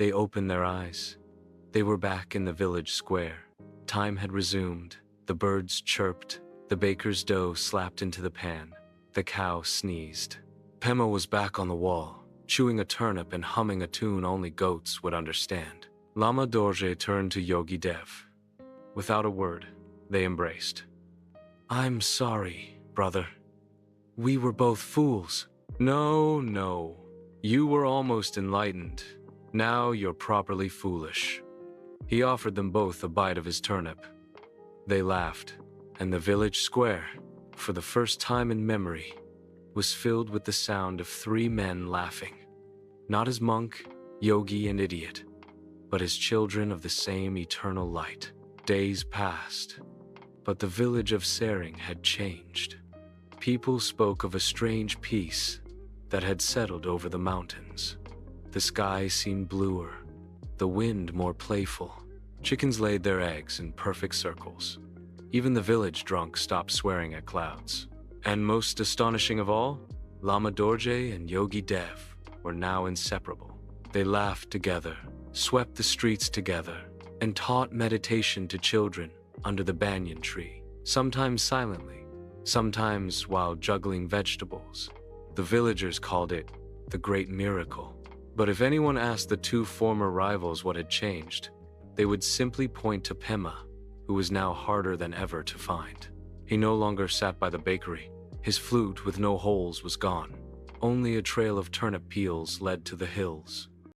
They opened their eyes. They were back in the village square. Time had resumed. The birds chirped. The baker's dough slapped into the pan. The cow sneezed. Pema was back on the wall, chewing a turnip and humming a tune only goats would understand. Lama Dorje turned to Yogi Dev. Without a word, they embraced. "I'm sorry, brother. We were both fools." No. You were almost enlightened. Now you're properly foolish." He offered them both a bite of his turnip. They laughed, and the village square, for the first time in memory, was filled with the sound of three men laughing. Not as monk, yogi, and idiot, but as children of the same eternal light. Days passed, but the village of Sering had changed. People spoke of a strange peace that had settled over the mountains. The sky seemed bluer, the wind more playful. Chickens laid their eggs in perfect circles. Even the village drunk stopped swearing at clouds. And most astonishing of all, Lama Dorje and Yogi Dev were now inseparable. They laughed together, swept the streets together, and taught meditation to children under the banyan tree, sometimes silently, sometimes while juggling vegetables. The villagers called it the Great Miracle. But if anyone asked the two former rivals what had changed, they would simply point to Pema, who was now harder than ever to find. He no longer sat by the bakery. His flute with no holes was gone. Only a trail of turnip peels led to the hills.